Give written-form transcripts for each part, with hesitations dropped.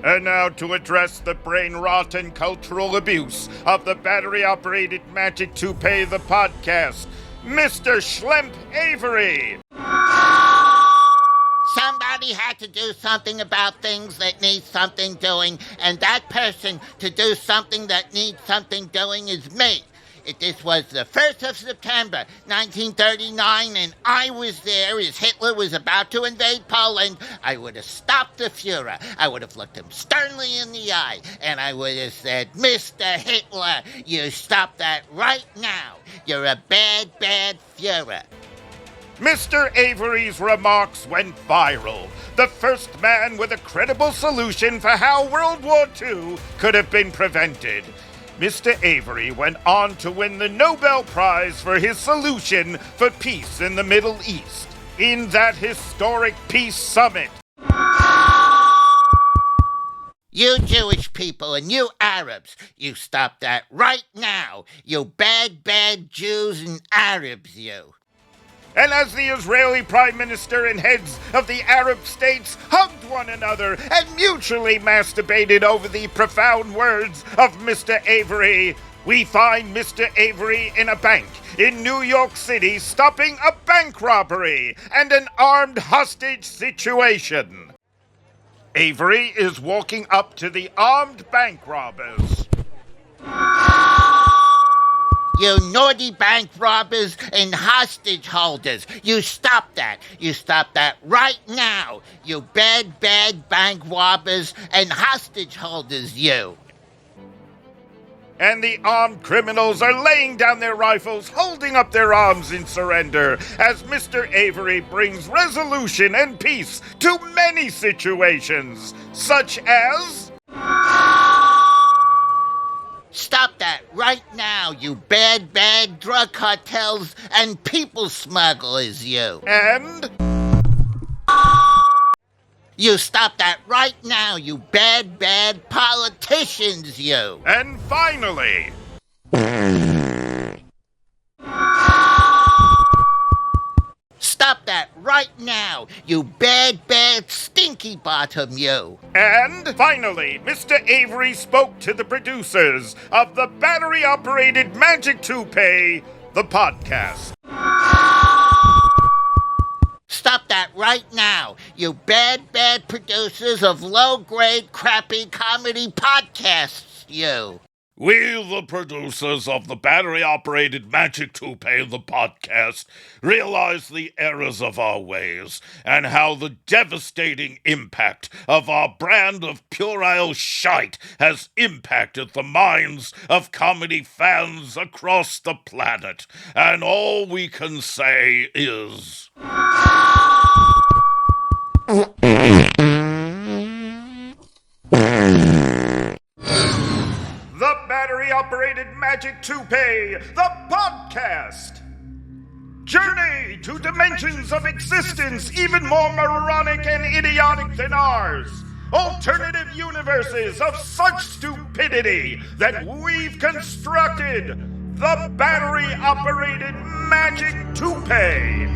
And now to address the brain rot and cultural abuse of the Battery-Operated Magic Toupee, the podcast, Mr. Schlemp Avery. Somebody had to do something about things that need something doing, and that person to do something that needs something doing is me. This was the 1st of September, 1939, and I was there as Hitler was about to invade Poland. I would have stopped the Fuhrer. I would have looked him sternly in the eye, and I would have said, Mr. Hitler, you stop that right now. You're a bad, bad Fuhrer. Mr. Avery's remarks went viral. The first man with a credible solution for how World War II could have been prevented. Mr. Avery went on to win the Nobel Prize for his solution for peace in the Middle East in that historic peace summit. You Jewish people and you Arabs, you stop that right now. You bad, bad Jews and Arabs, you. And as the Israeli Prime Minister and heads of the Arab states hugged one another and mutually masturbated over the profound words of Mr. Avery, we find Mr. Avery in a bank in New York City stopping a bank robbery and an armed hostage situation. Avery is walking up to the armed bank robbers. You naughty bank robbers and hostage holders. You stop that. You stop that right now. You bad, bad bank robbers and hostage holders, you. And the armed criminals are laying down their rifles, holding up their arms in surrender, as Mr. Avery brings resolution and peace to many situations, such as... Stop that right now, you bad, bad drug cartels and people smugglers, you. And... You stop that right now, you bad, bad politicians, you. And finally... Stop that right now, you bad, bad stinky bottom, you. And finally, Mr. Avery spoke to the producers of the Battery-Operated Magic Toupee, the podcast. Stop that right now, you bad, bad producers of low-grade, crappy comedy podcasts, you. We, the producers of the Battery-Operated Magic Toupee, the podcast, realize the errors of our ways and how the devastating impact of our brand of puerile shite has impacted the minds of comedy fans across the planet. And all we can say is... The Battery-Operated Magic Toupee, the podcast. Journey to dimensions of existence even more moronic and idiotic than ours. Alternative universes of such stupidity that we've constructed. The Battery-Operated Magic Toupee.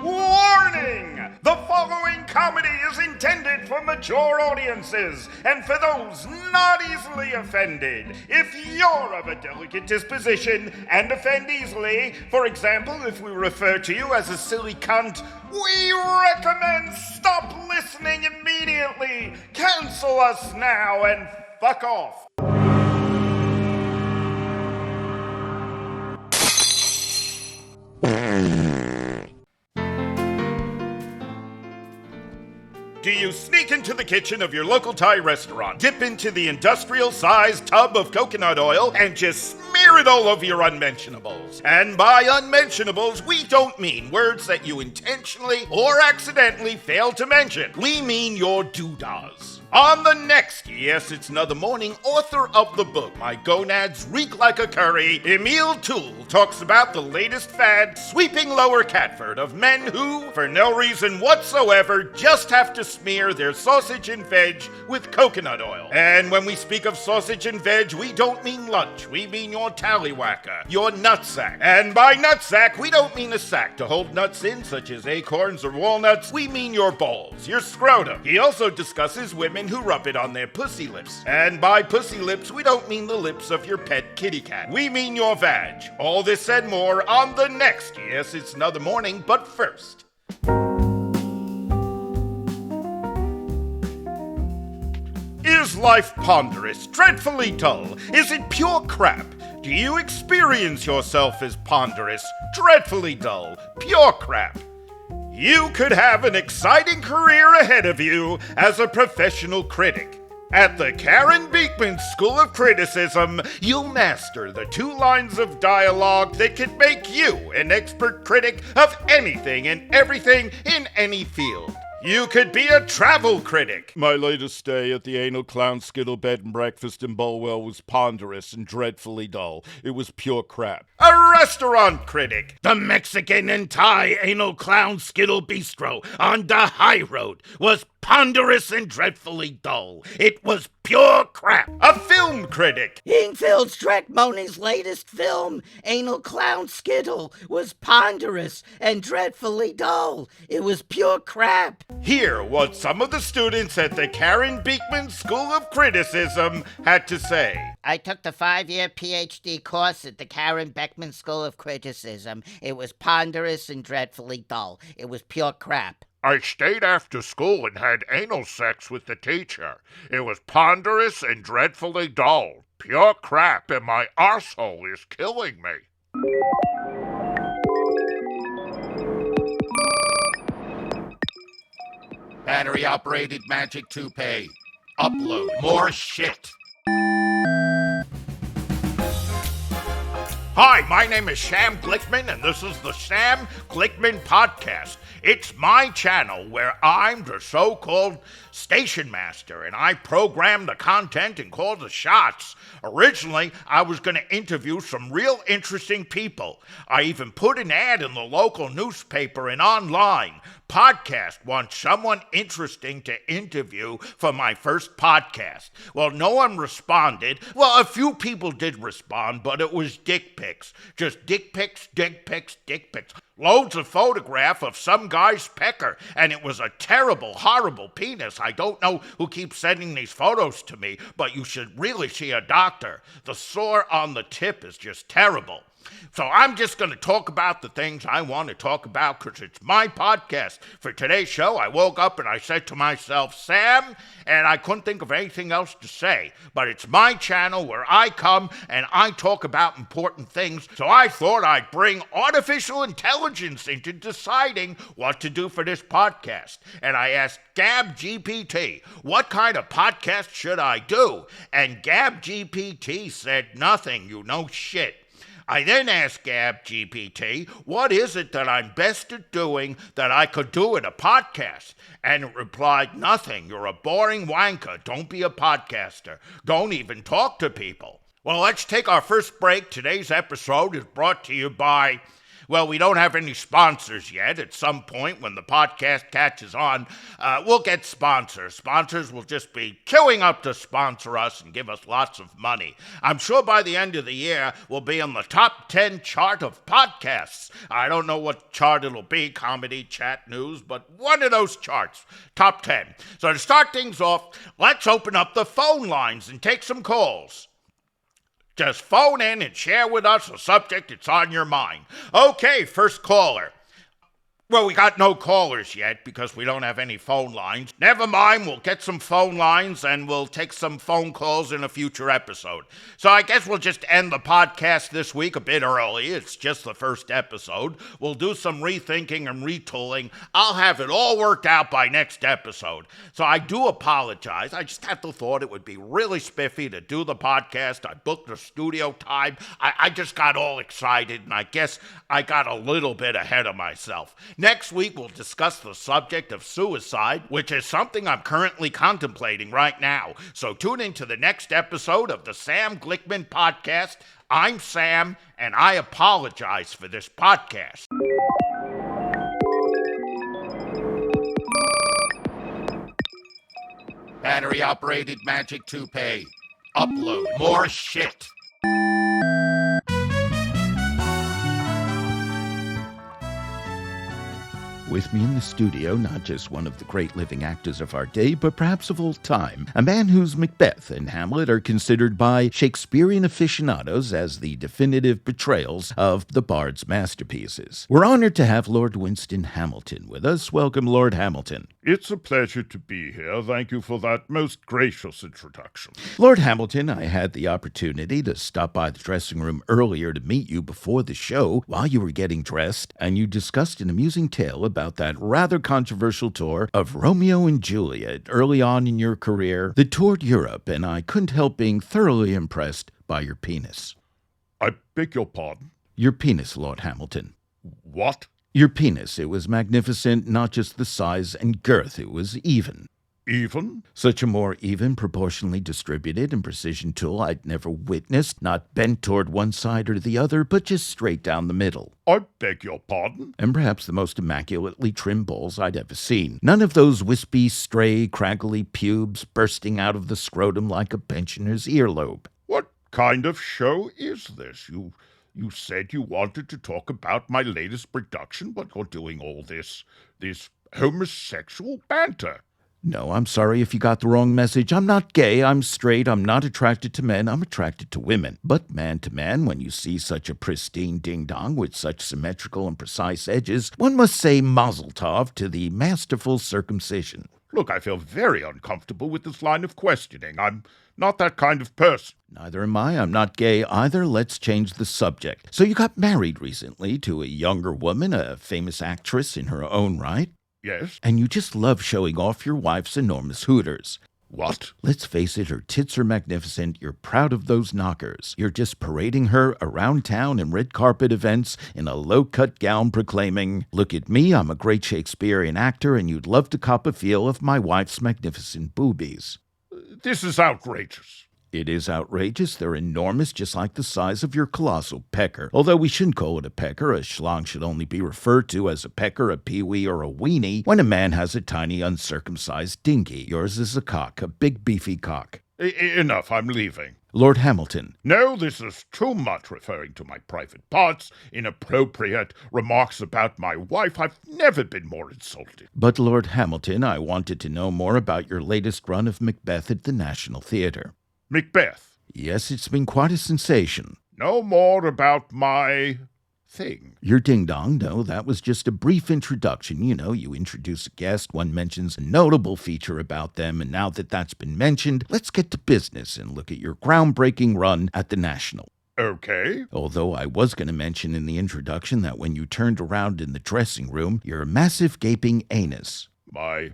Warning! The following comedy is intended for mature audiences and for those not easily offended. If you're of a delicate disposition and offend easily, for example, if we refer to you as a silly cunt, we recommend stop listening immediately, cancel us now, and fuck off. Do you sneak into the kitchen of your local Thai restaurant, dip into the industrial-sized tub of coconut oil, and just smear it all over your unmentionables? And by unmentionables, we don't mean words that you intentionally or accidentally fail to mention. We mean your doodahs. On the next Yes, It's Another Morning, author of the book My Gonads Reek Like a Curry, Emile Toole talks about the latest fad sweeping Lower Catford of men who, for no reason whatsoever, just have to smear their sausage and veg with coconut oil. And when we speak of sausage and veg, we don't mean lunch. We mean your tallywhacker, your nutsack. And by nutsack, we don't mean a sack to hold nuts in, such as acorns or walnuts. We mean your balls, your scrotum. He also discusses women who rub it on their pussy lips. And by pussy lips, we don't mean the lips of your pet kitty cat. We mean your vag. All this and more on the next Yes, It's Another Morning, but first. Is life ponderous, dreadfully dull? Is it pure crap? Do you experience yourself as ponderous, dreadfully dull, pure crap? You could have an exciting career ahead of you as a professional critic. At the Karen Beekman School of Criticism, you'll master the 2 lines of dialogue that can make you an expert critic of anything and everything in any field. You could be a travel critic. My latest stay at the Anal Clown Skittle Bed and Breakfast in Bulwell was ponderous and dreadfully dull. It was pure crap. A restaurant critic. The Mexican and Thai Anal Clown Skittle Bistro on the high road was ponderous and dreadfully dull. It was pure crap. A film critic. Ingfield Streckmoni's latest film, Anal Clown Skittle, was ponderous and dreadfully dull. It was pure crap. Hear what some of the students at the Karen Beekman School of Criticism had to say. I took the 5-year PhD course at the Karen Beekman School of Criticism. It was ponderous and dreadfully dull. It was pure crap. I stayed after school and had anal sex with the teacher. It was ponderous and dreadfully dull. Pure crap, and my arsehole is killing me. Battery-Operated Magic Toupee. Upload more shit. Hi, my name is Sam Glickman, and this is the Sam Glickman Podcast. It's my channel where I'm the so-called station master, and I program the content and call the shots. Originally, I was going to interview some real interesting people. I even put an ad in the local newspaper and online. Podcast wants someone interesting to interview for my first podcast. Well, no one responded. Well, a few people did respond, but it was dick pics. Just dick pics, dick pics, dick pics. Loads of photograph of some guy's pecker, and it was a terrible, horrible penis. I don't know who keeps sending these photos to me, but you should really see a doctor. The sore on the tip is just terrible. So I'm just going to talk about the things I want to talk about because it's my podcast. For today's show, I woke up and I said to myself, Sam, and I couldn't think of anything else to say. But it's my channel where I come and I talk about important things. So I thought I'd bring artificial intelligence into deciding what to do for this podcast. And I asked GabGPT, what kind of podcast should I do? And GabGPT said nothing, you know shit. I then asked GabGPT, what is it that I'm best at doing that I could do in a podcast? And it replied, nothing. You're a boring wanker. Don't be a podcaster. Don't even talk to people. Well, let's take our first break. Today's episode is brought to you by... Well, we don't have any sponsors yet. At some point when the podcast catches on, we'll get sponsors. Sponsors will just be queuing up to sponsor us and give us lots of money. I'm sure by the end of the year, we'll be on the top 10 chart of podcasts. I don't know what chart it'll be, comedy, chat, news, but one of those charts, top 10. So to start things off, let's open up the phone lines and take some calls. Just phone in and share with us a subject that's on your mind. Okay, first caller. Well, we got no callers yet because we don't have any phone lines. Never mind, we'll get some phone lines and we'll take some phone calls in a future episode. So I guess we'll just end the podcast this week a bit early. It's just the first episode. We'll do some rethinking and retooling. I'll have it all worked out by next episode. So I do apologize. I just had to thought it would be really spiffy to do the podcast. I booked the studio time. I just got all excited and I guess I got a little bit ahead of myself. Next week, we'll discuss the subject of suicide, which is something I'm currently contemplating right now. So tune in to the next episode of the Sam Glickman Podcast. I'm Sam, and I apologize for this podcast. Battery-Operated Magic Toupee. Upload more shit. With me in the studio, not just one of the great living actors of our day, but perhaps of all time, a man whose Macbeth and Hamlet are considered by Shakespearean aficionados as the definitive portrayals of the Bard's masterpieces. We're honored to have Lord Winston Hamilton with us. Welcome, Lord Hamilton. It's a pleasure to be here. Thank you for that most gracious introduction. Lord Hamilton, I had the opportunity to stop by the dressing room earlier to meet you before the show while you were getting dressed, and you discussed an amusing tale about that rather controversial tour of Romeo and Juliet early on in your career that toured Europe, and I couldn't help being thoroughly impressed by your penis. I beg your pardon? Your penis, Lord Hamilton. What? Your penis. It was magnificent, not just the size and girth, it was even. Even? Such a more even, proportionally distributed and precision tool I'd never witnessed, not bent toward one side or the other, but just straight down the middle. I beg your pardon? And perhaps the most immaculately trimmed balls I'd ever seen. None of those wispy, stray, craggly pubes bursting out of the scrotum like a pensioner's earlobe. What kind of show is this? You said you wanted to talk about my latest production, but you're doing all this homosexual banter. No, I'm sorry if you got the wrong message. I'm not gay, I'm straight, I'm not attracted to men, I'm attracted to women. But man to man, when you see such a pristine ding-dong with such symmetrical and precise edges, one must say mazel tov to the masterful circumcision. Look, I feel very uncomfortable with this line of questioning. I'm not that kind of person. Neither am I. I'm not gay either. Let's change the subject. So you got married recently to a younger woman, a famous actress in her own right. Yes? And you just love showing off your wife's enormous hooters. What? Let's face it, her tits are magnificent. You're proud of those knockers. You're just parading her around town in red carpet events in a low-cut gown proclaiming, "Look at me, I'm a great Shakespearean actor, and you'd love to cop a feel of my wife's magnificent boobies." This is outrageous. It is outrageous. They're enormous, just like the size of your colossal pecker. Although we shouldn't call it a pecker. A schlong should only be referred to as a pecker, a peewee, or a weenie when a man has a tiny, uncircumcised dinky. Yours is a cock, a big, beefy cock. Enough, I'm leaving. Lord Hamilton. No, this is too much referring to my private parts, inappropriate remarks about my wife. I've never been more insulted. But Lord Hamilton, I wanted to know more about your latest run of Macbeth at the National Theatre. Macbeth? Yes, it's been quite a sensation. No more about my thing. Your ding-dong? No, that was just a brief introduction. You know, you introduce a guest, one mentions a notable feature about them, and now that that's been mentioned, let's get to business and look at your groundbreaking run at the National. Okay. Although I was going to mention in the introduction that when you turned around in the dressing room, your massive gaping anus. My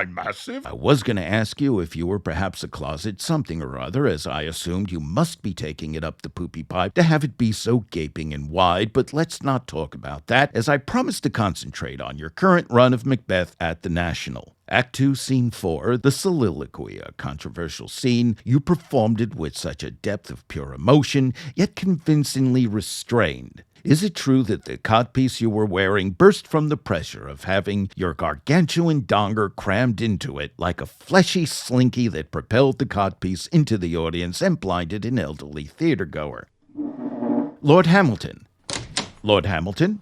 massive? I was going to ask you if you were perhaps a closet something or other, as I assumed you must be taking it up the poopy pipe to have it be so gaping and wide, but let's not talk about that, as I promised to concentrate on your current run of Macbeth at the National. Act 2, Scene 4, the soliloquy, a controversial scene. You performed it with such a depth of pure emotion, yet convincingly restrained. Is it true that the codpiece you were wearing burst from the pressure of having your gargantuan donger crammed into it like a fleshy slinky that propelled the codpiece into the audience and blinded an elderly theatergoer? Lord Hamilton. Lord Hamilton?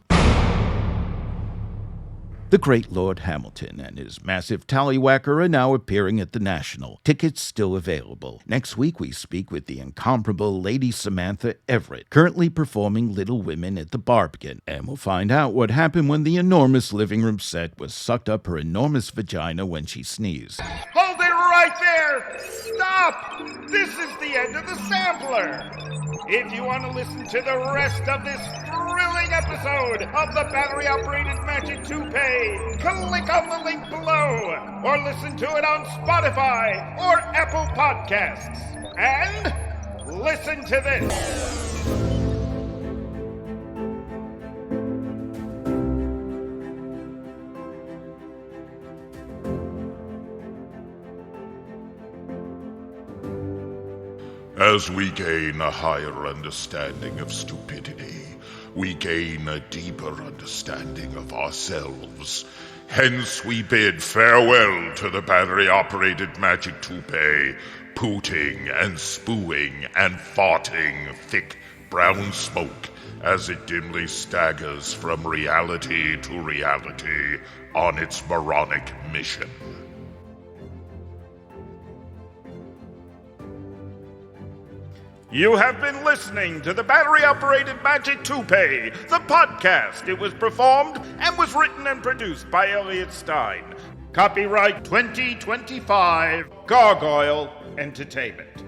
The great Lord Hamilton and his massive tallywhacker are now appearing at the National. Tickets still available. Next week we speak with the incomparable Lady Samantha Everett, currently performing Little Women at the Barbican, and we'll find out what happened when the enormous living room set was sucked up her enormous vagina when she sneezed. Hold it right there! Stop! This is the end of the sampler! If you want to listen to the rest of this thrilling episode of the Battery-Operated Magic Toupee, click on the link below, or listen to it on Spotify or Apple Podcasts. And listen to this. As we gain a higher understanding of stupidity, we gain a deeper understanding of ourselves. Hence we bid farewell to the battery-operated magic toupee, pooting and spooing and farting thick brown smoke as it dimly staggers from reality to reality on its moronic mission. You have been listening to the Battery-Operated Magic Toupee, the podcast. It was performed and was written and produced by Elliot Stein. Copyright 2025, Gargoyle Entertainment.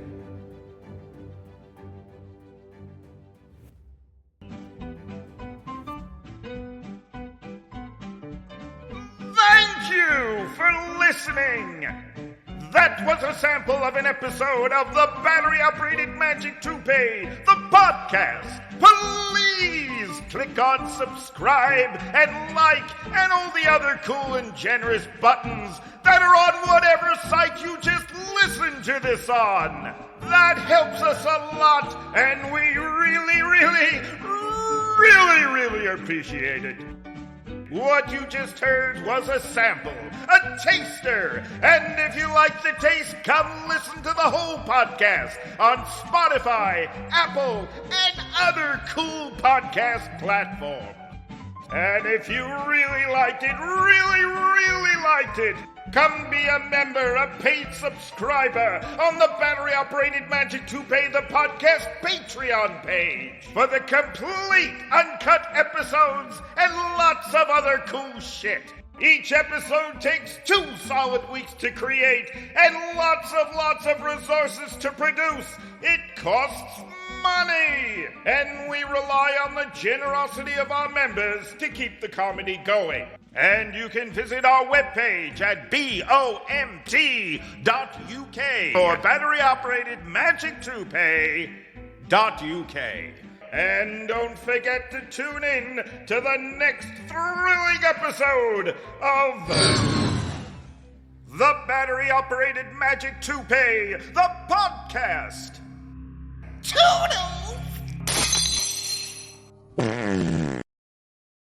Thank you for listening! That was a sample of an episode of the Battery-Operated Magic Toupee, the podcast. Please click on subscribe and like and all the other cool and generous buttons that are on whatever site you just listened to this on. That helps us a lot, and we really appreciate it. What you just heard was a sample, a taster. And if you like the taste, come listen to the whole podcast on Spotify, Apple, and other cool podcast platforms. And if you really liked it, really liked it, come be a member, a paid subscriber on the Battery-Operated Magic Toupee, the podcast Patreon page for the complete uncut episodes and lots of other cool shit. Each episode takes 2 solid weeks to create and lots of resources to produce. It costs money, and we rely on the generosity of our members to keep the comedy going. And you can visit our webpage at BOMT.UK or Battery-Operated Magic Toupee.UK. And don't forget to tune in to the next thrilling episode of the Battery-Operated Magic Toupee, the podcast. Toodles!